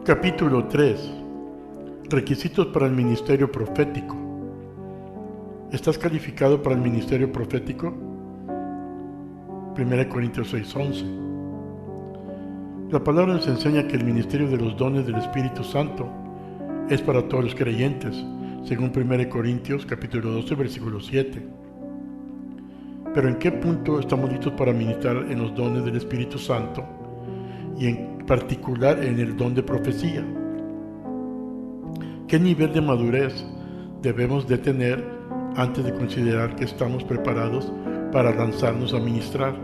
Capítulo 3. Requisitos para el ministerio profético. ¿Estás calificado para el ministerio profético? 1 Corintios 6:11. La palabra nos enseña que el ministerio de los dones del Espíritu Santo es para todos los creyentes, según 1 Corintios capítulo 12, versículo 7. Pero ¿en qué punto estamos listos para ministrar en los dones del Espíritu Santo y en particular en el don de profecía? ¿Qué nivel de madurez debemos de tener antes de considerar que estamos preparados para lanzarnos a ministrar?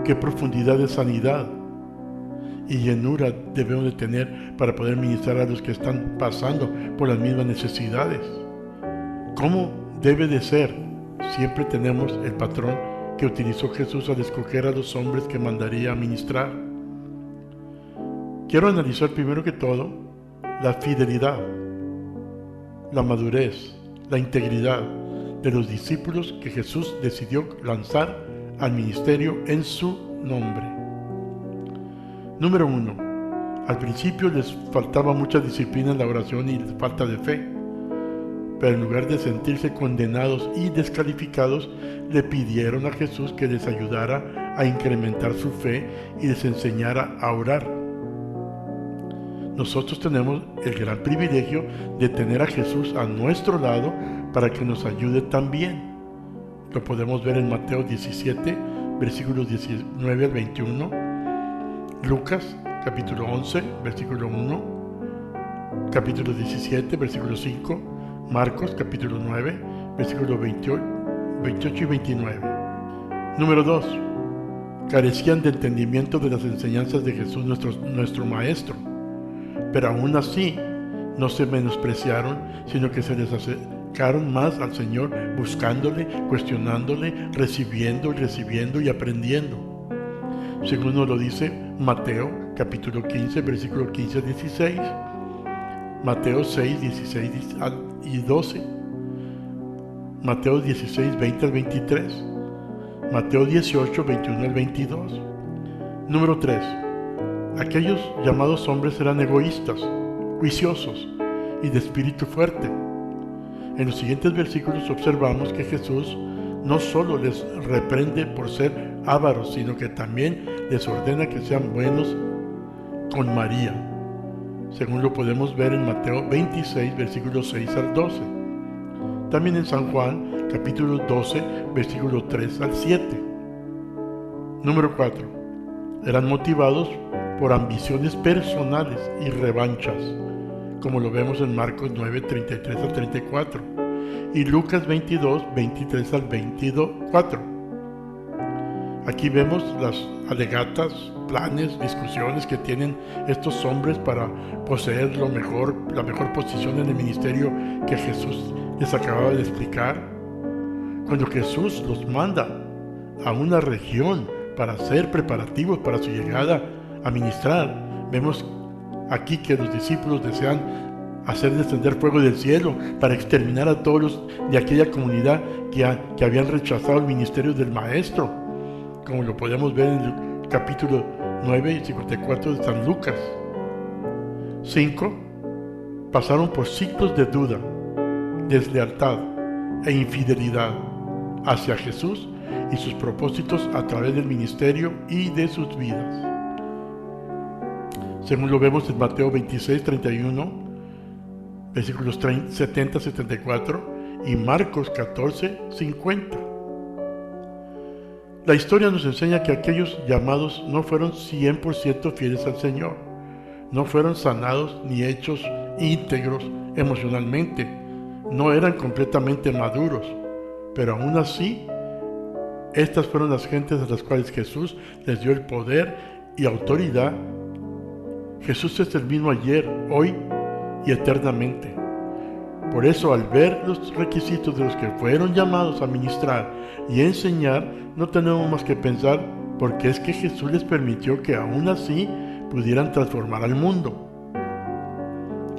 ¿Qué profundidad de sanidad y llenura debemos de tener para poder ministrar a los que están pasando por las mismas necesidades? ¿Cómo debe de ser? Siempre tenemos el patrón que utilizó Jesús al escoger a los hombres que mandaría a ministrar. Quiero analizar primero que todo la fidelidad, la madurez, la integridad de los discípulos que Jesús decidió lanzar al ministerio en su nombre. Número 1. Al principio les faltaba mucha disciplina en la oración y falta de fe, pero en lugar de sentirse condenados y descalificados, le pidieron a Jesús que les ayudara a incrementar su fe y les enseñara a orar. Nosotros tenemos el gran privilegio de tener a Jesús a nuestro lado para que nos ayude también. Lo podemos ver en Mateo 17, versículos 19 al 21, Lucas capítulo 11, versículo 1, capítulo 17, versículo 5, Marcos capítulo 9, versículos 28 y 29. Número 2. Carecían de entendimiento de las enseñanzas de Jesús, nuestro Maestro, pero aún así no se menospreciaron, sino que se les acercaron más al Señor, buscándole, cuestionándole, recibiendo y aprendiendo. Según nos lo dice Mateo capítulo 15, versículo 15 a 16, Mateo 6, 16 y 12, Mateo 16, 20 al 23, Mateo 18, 21 al 22. Número 3. Aquellos llamados hombres eran egoístas, juiciosos y de espíritu fuerte. En los siguientes versículos observamos que Jesús no solo les reprende por ser ávaros, sino que también les ordena que sean buenos con María, según lo podemos ver en Mateo 26, versículos 6 al 12. También en San Juan, capítulo 12, versículo 3 al 7. Número 4. Eran motivados por ambiciones personales y revanchas, como lo vemos en Marcos 9, 33 al 34 y Lucas 22, 23 al 24. Aquí vemos las alegatas, planes, discusiones que tienen estos hombres para poseer la mejor posición en el ministerio que Jesús les acababa de explicar. Cuando Jesús los manda a una región para hacer preparativos para su llegada a ministrar, vemos aquí que los discípulos desean hacer descender fuego del cielo para exterminar a todos los de aquella comunidad que habían rechazado el ministerio del Maestro, como lo podemos ver en el capítulo 9 y 54 de San Lucas. 5. Pasaron por ciclos de duda, deslealtad e infidelidad hacia Jesús y sus propósitos a través del ministerio y de sus vidas, según lo vemos en Mateo 26, 31, versículos 70, 74 y Marcos 14, 50. La historia nos enseña que aquellos llamados no fueron 100% fieles al Señor, no fueron sanados ni hechos íntegros emocionalmente, no eran completamente maduros, pero aún así, estas fueron las gentes a las cuales Jesús les dio el poder y autoridad. Jesús es el mismo ayer, hoy y eternamente. Por eso, al ver los requisitos de los que fueron llamados a ministrar y enseñar, no tenemos más que pensar porque es que Jesús les permitió que aún así pudieran transformar al mundo.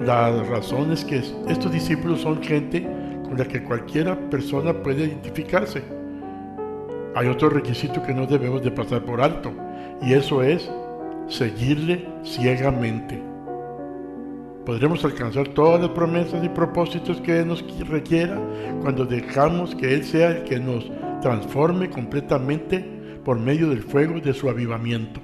La razón es que estos discípulos son gente con la que cualquiera persona puede identificarse. Hay otro requisito que no debemos de pasar por alto, y eso es seguirle ciegamente. Podremos alcanzar todas las promesas y propósitos que Él nos requiera cuando dejamos que Él sea el que nos transforme completamente por medio del fuego de su avivamiento.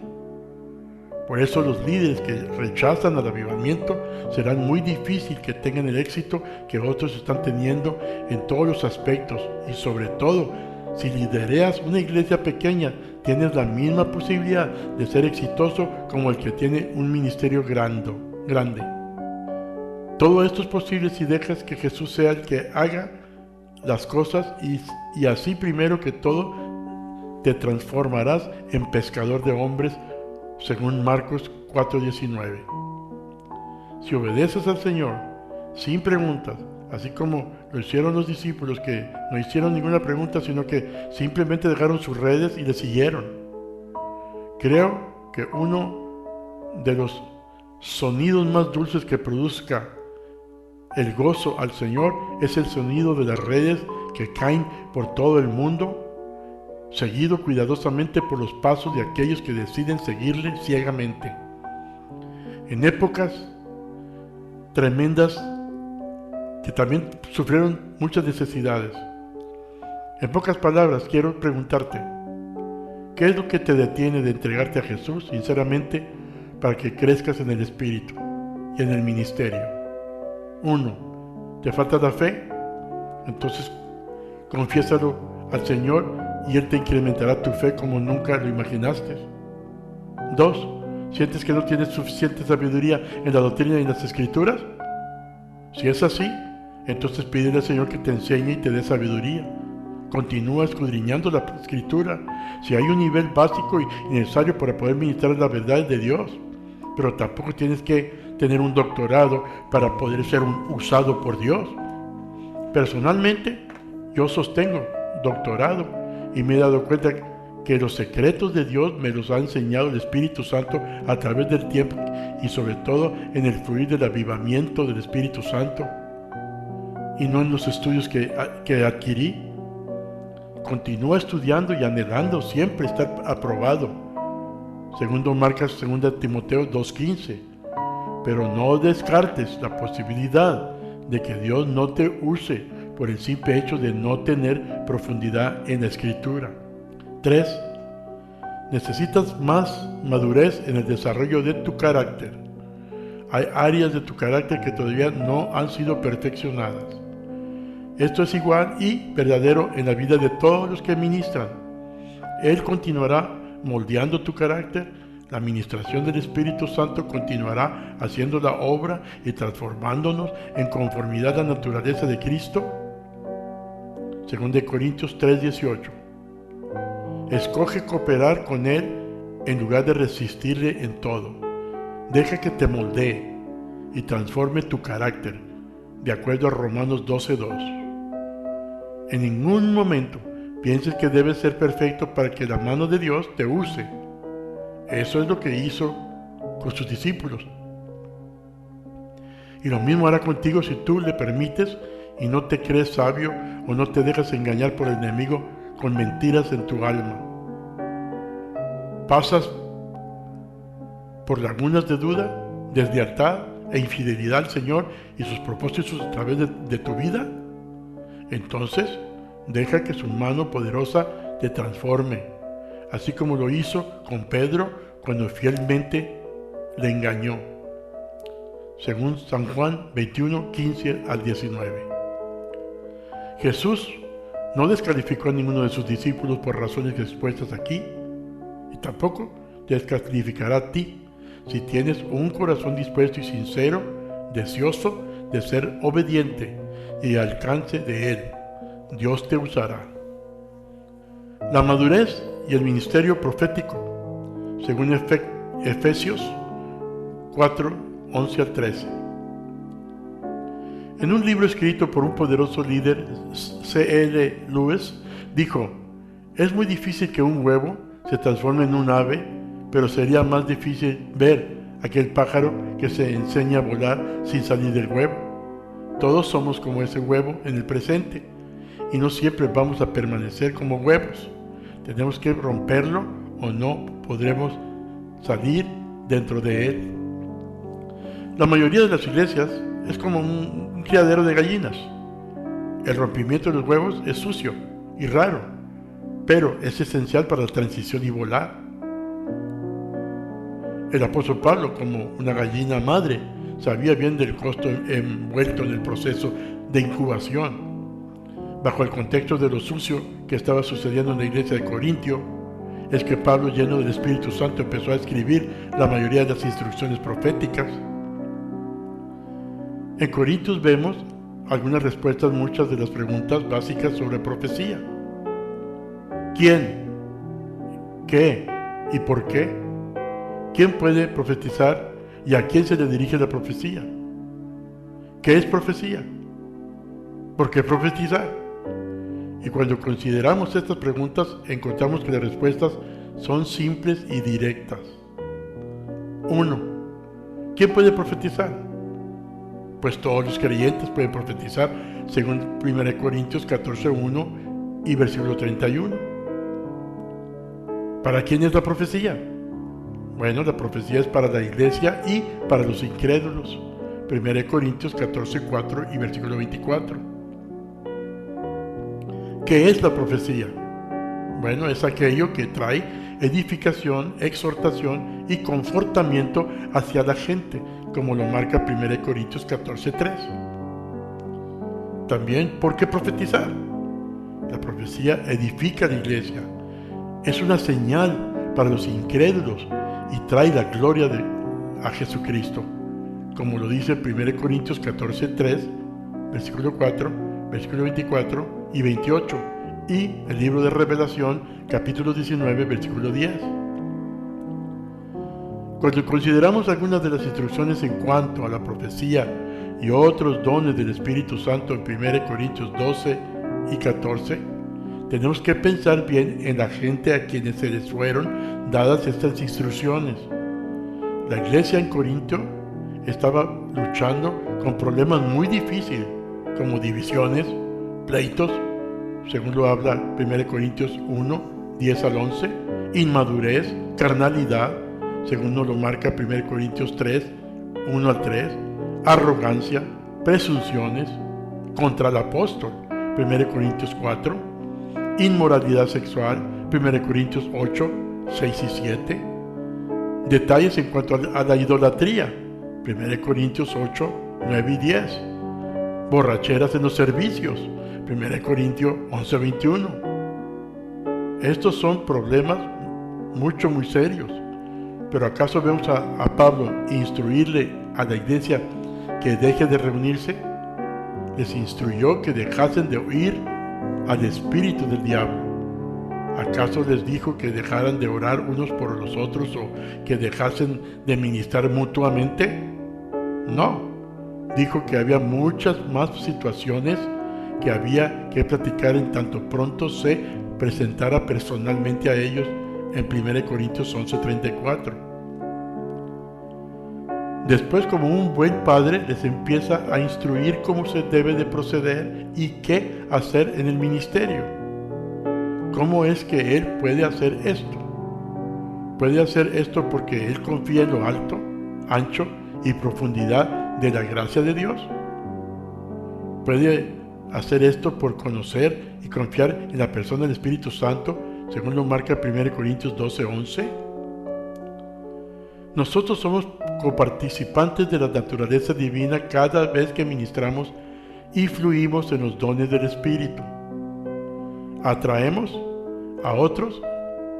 Por eso los líderes que rechazan al avivamiento serán muy difícil que tengan el éxito que otros están teniendo en todos los aspectos, y sobre todo, si lidereas una iglesia pequeña, tienes la misma posibilidad de ser exitoso como el que tiene un ministerio grande. Todo esto es posible si dejas que Jesús sea el que haga las cosas y así primero que todo te transformarás en pescador de hombres, según Marcos 4:19. Si obedeces al Señor sin preguntas, así como lo hicieron los discípulos que no hicieron ninguna pregunta, sino que simplemente dejaron sus redes y le siguieron. Creo que uno de los sonidos más dulces que produzca el gozo al Señor es el sonido de las redes que caen por todo el mundo, seguido cuidadosamente por los pasos de aquellos que deciden seguirle ciegamente. En épocas tremendas que también sufrieron muchas necesidades. En pocas palabras, quiero preguntarte, ¿qué es lo que te detiene de entregarte a Jesús sinceramente para que crezcas en el Espíritu y en el ministerio? 1. ¿Te falta la fe? Entonces, confiésalo al Señor y Él te incrementará tu fe como nunca lo imaginaste. 2. ¿Sientes que no tienes suficiente sabiduría en la doctrina y en las Escrituras? Si es así, entonces pídele al Señor que te enseñe y te dé sabiduría. Continúa escudriñando la Escritura. Si hay un nivel básico y necesario para poder ministrar las verdades de Dios, pero tampoco tienes que tener un doctorado para poder ser usado por Dios. Personalmente, yo sostengo doctorado y me he dado cuenta que los secretos de Dios me los ha enseñado el Espíritu Santo a través del tiempo y sobre todo en el fluir del avivamiento del Espíritu Santo y no en los estudios que adquirí. Continúa estudiando y anhelando siempre estar aprobado. Segundo Timoteo 2:15. Pero no descartes la posibilidad de que Dios no te use por el simple hecho de no tener profundidad en la Escritura. 3. Necesitas más madurez en el desarrollo de tu carácter. Hay áreas de tu carácter que todavía no han sido perfeccionadas. Esto es igual y verdadero en la vida de todos los que ministran. Él continuará moldeando tu carácter. La administración del Espíritu Santo continuará haciendo la obra y transformándonos en conformidad a la naturaleza de Cristo. 2 Corintios 3:18. Escoge cooperar con Él en lugar de resistirle en todo. Deja que te moldee y transforme tu carácter, de acuerdo a Romanos 12:2. En ningún momento pienses que debes ser perfecto para que la mano de Dios te use. Eso es lo que hizo con sus discípulos. Y lo mismo hará contigo si tú le permites y no te crees sabio o no te dejas engañar por el enemigo con mentiras en tu alma. Pasas por lagunas de duda, deslealtad e infidelidad al Señor y sus propósitos a través de tu vida. Entonces, deja que su mano poderosa te transforme, así como lo hizo con Pedro cuando fielmente le engañó. Según San Juan 21:15-19. Jesús no descalificó a ninguno de sus discípulos por razones expuestas aquí, y tampoco te descalificará a ti si tienes un corazón dispuesto y sincero, deseoso de ser obediente y al alcance de Él. Dios te usará. La madurez y el ministerio profético, según Efesios 4:11-13. En un libro escrito por un poderoso líder, C.L. Lewis dijo: es muy difícil que un huevo se transforme en un ave, pero sería más difícil ver aquel pájaro que se enseña a volar sin salir del huevo. Todos somos como ese huevo en el presente, y no siempre vamos a permanecer como huevos. Tenemos que romperlo o no podremos salir dentro de él. La mayoría de las iglesias es como un criadero de gallinas. El rompimiento de los huevos es sucio y raro, pero es esencial para la transición y volar. El apóstol Pablo, como una gallina madre, sabía bien del costo envuelto en el proceso de incubación. Bajo el contexto de lo sucio que estaba sucediendo en la iglesia de Corintio, es que Pablo, lleno del Espíritu Santo, empezó a escribir la mayoría de las instrucciones proféticas. En Corintios vemos algunas respuestas a muchas de las preguntas básicas sobre profecía. ¿Quién? ¿Qué? ¿Y por qué? ¿Quién puede profetizar y a quién se le dirige la profecía? ¿Qué es profecía? ¿Por qué profetizar? Y cuando consideramos estas preguntas, encontramos que las respuestas son simples y directas. 1. ¿Quién puede profetizar? Pues todos los creyentes pueden profetizar, según 1 Corintios 14:1 y versículo 31. ¿Para quién es la profecía? Bueno, la profecía es para la iglesia y para los incrédulos. 1 Corintios 14:4 y versículo 24. ¿Qué es la profecía? Bueno, es aquello que trae edificación, exhortación y confortamiento hacia la gente, como lo marca 1 Corintios 14:3. También, ¿por qué profetizar? La profecía edifica la iglesia. Es una señal para los incrédulos y trae la gloria a Jesucristo, como lo dice 1 Corintios 14:3, versículo 4, versículo 24 y 28, y el libro de Revelación, capítulo 19, versículo 10. Cuando consideramos algunas de las instrucciones en cuanto a la profecía y otros dones del Espíritu Santo en 1 Corintios 12 y 14, tenemos que pensar bien en la gente a quienes se les fueron dadas estas instrucciones. La iglesia en Corinto estaba luchando con problemas muy difíciles, como divisiones, pleitos, según lo habla 1 Corintios 1, 10 al 11, inmadurez, carnalidad, según nos lo marca 1 Corintios 3, 1 al 3, arrogancia, presunciones, contra el apóstol, 1 Corintios 4, inmoralidad sexual, 1 Corintios 8, 6 y 7, detalles en cuanto a la idolatría, 1 Corintios 8, 9 y 10, borracheras en los servicios, 1 Corintios 11, 21. Estos son problemas muy serios. Pero ¿acaso vemos a Pablo instruirle a la iglesia que deje de reunirse? Les instruyó que dejasen de oír al espíritu del diablo. ¿Acaso les dijo que dejaran de orar unos por los otros o que dejasen de ministrar mutuamente? No, dijo que había muchas más situaciones que había que platicar en tanto pronto se presentara personalmente a ellos en 1 Corintios 11:34. Después, como un buen padre, les empieza a instruir cómo se debe de proceder y qué hacer en el ministerio. ¿Cómo es que él puede hacer esto? Puede hacer esto porque él confía en lo alto, ancho y profundidad de la gracia de Dios. Puede hacer esto por conocer y confiar en la persona del Espíritu Santo, según lo marca 1 Corintios 12:11. Nosotros somos coparticipantes de la naturaleza divina cada vez que ministramos y fluimos en los dones del Espíritu. Atraemos a otros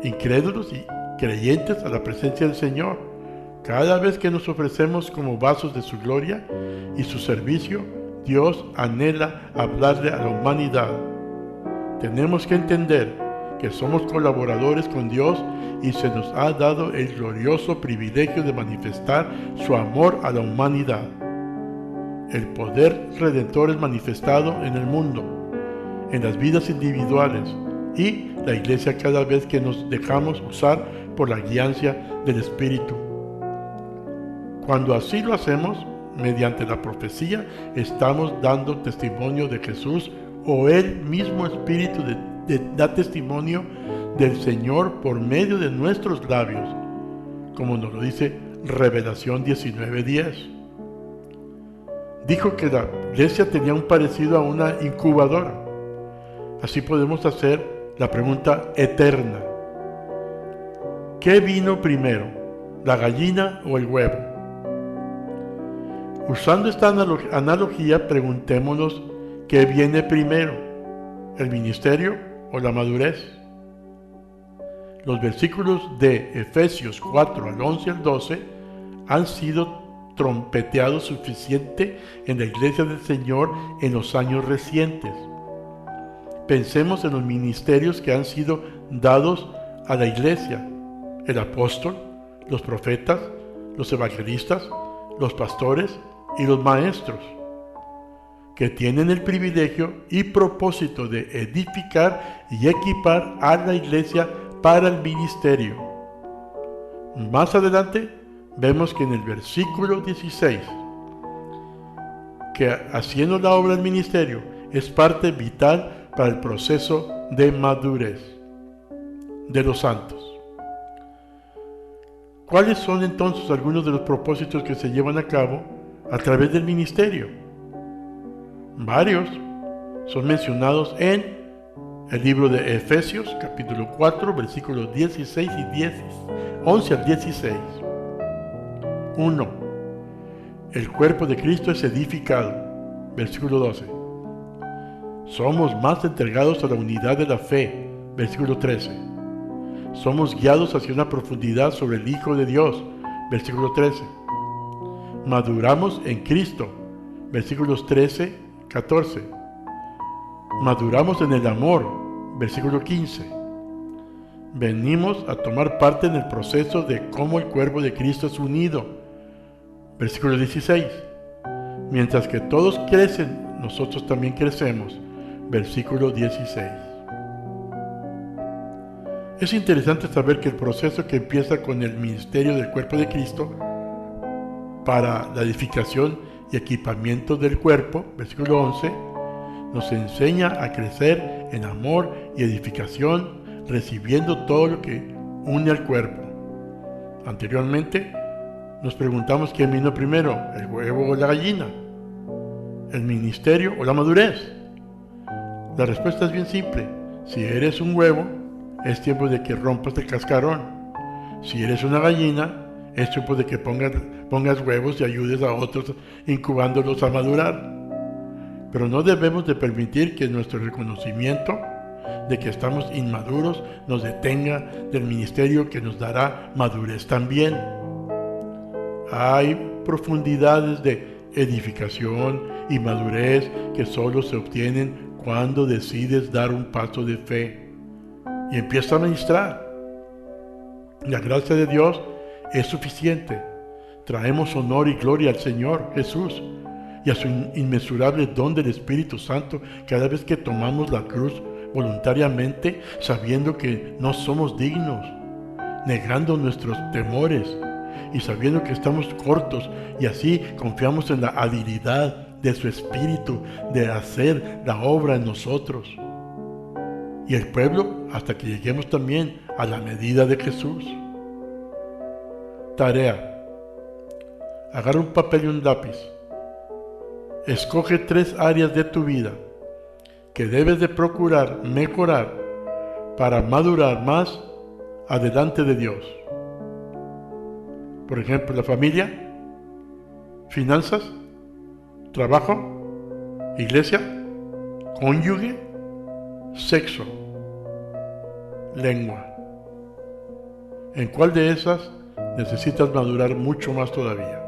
incrédulos y creyentes a la presencia del Señor cada vez que nos ofrecemos como vasos de su gloria y su servicio. Dios anhela hablarle a la humanidad. Tenemos que entender que somos colaboradores con Dios y se nos ha dado el glorioso privilegio de manifestar su amor a la humanidad. El poder redentor es manifestado en el mundo, en las vidas individuales y la iglesia cada vez que nos dejamos usar por la guianza del Espíritu. Cuando así lo hacemos, mediante la profecía, estamos dando testimonio de Jesús, o el mismo Espíritu da testimonio del Señor por medio de nuestros labios, como nos lo dice Revelación 19:10. Dijo que la iglesia tenía un parecido a una incubadora. Así podemos hacer la pregunta eterna: ¿qué vino primero, la gallina o el huevo? Usando esta analogía, preguntémonos: ¿qué viene primero, el ministerio o la madurez? Los versículos de Efesios 4 al 11 al 12 han sido trompeteados suficiente en la iglesia del Señor en los años recientes. Pensemos en los ministerios que han sido dados a la iglesia: el apóstol, los profetas, los evangelistas, los pastores y los maestros, que tienen el privilegio y propósito de edificar y equipar a la iglesia para el ministerio. Más adelante vemos que en el versículo 16, que haciendo la obra del ministerio es parte vital para el proceso de madurez de los santos. ¿Cuáles son entonces algunos de los propósitos que se llevan a cabo a través del ministerio? Varios son mencionados en el libro de Efesios, capítulo 4, versículos 16 y 11 al 16. 1. El cuerpo de Cristo es edificado. Versículo 12. Somos más entregados a la unidad de la fe. Versículo 13. Somos guiados hacia una profundidad sobre el Hijo de Dios. Versículo 13. Maduramos en Cristo. Versículos 13, 14. Maduramos en el amor. Versículo 15. Venimos a tomar parte en el proceso de cómo el cuerpo de Cristo es unido. Versículo 16. Mientras que todos crecen, nosotros también crecemos. Versículo 16. Es interesante saber que el proceso que empieza con el ministerio del cuerpo de Cristo para la edificación y equipamiento del cuerpo, versículo 11, nos enseña a crecer en amor y edificación, recibiendo todo lo que une al cuerpo. Anteriormente nos preguntamos quién vino primero, el huevo o la gallina, el ministerio o la madurez. La respuesta es bien simple: si eres un huevo, es tiempo de que rompas el cascarón. Si eres una gallina, es tiempo de que pongas huevos y ayudes a otros incubándolos a madurar. Pero no debemos de permitir que nuestro reconocimiento de que estamos inmaduros nos detenga del ministerio que nos dará madurez también. Hay profundidades de edificación y madurez que solo se obtienen cuando decides dar un paso de fe y empiezas a ministrar. La gracia de Dios es suficiente. Traemos honor y gloria al Señor Jesús y a su inmesurable don del Espíritu Santo cada vez que tomamos la cruz voluntariamente, sabiendo que no somos dignos, negando nuestros temores y sabiendo que estamos cortos, y así confiamos en la habilidad de su Espíritu de hacer la obra en nosotros y el pueblo hasta que lleguemos también a la medida de Jesús. Tarea: agarra un papel y un lápiz. Escoge 3 áreas de tu vida que debes de procurar mejorar para madurar más adelante de Dios. Por ejemplo, la familia, finanzas, trabajo, iglesia, cónyuge, sexo, lengua. ¿En cuál de esas necesitas madurar mucho más todavía?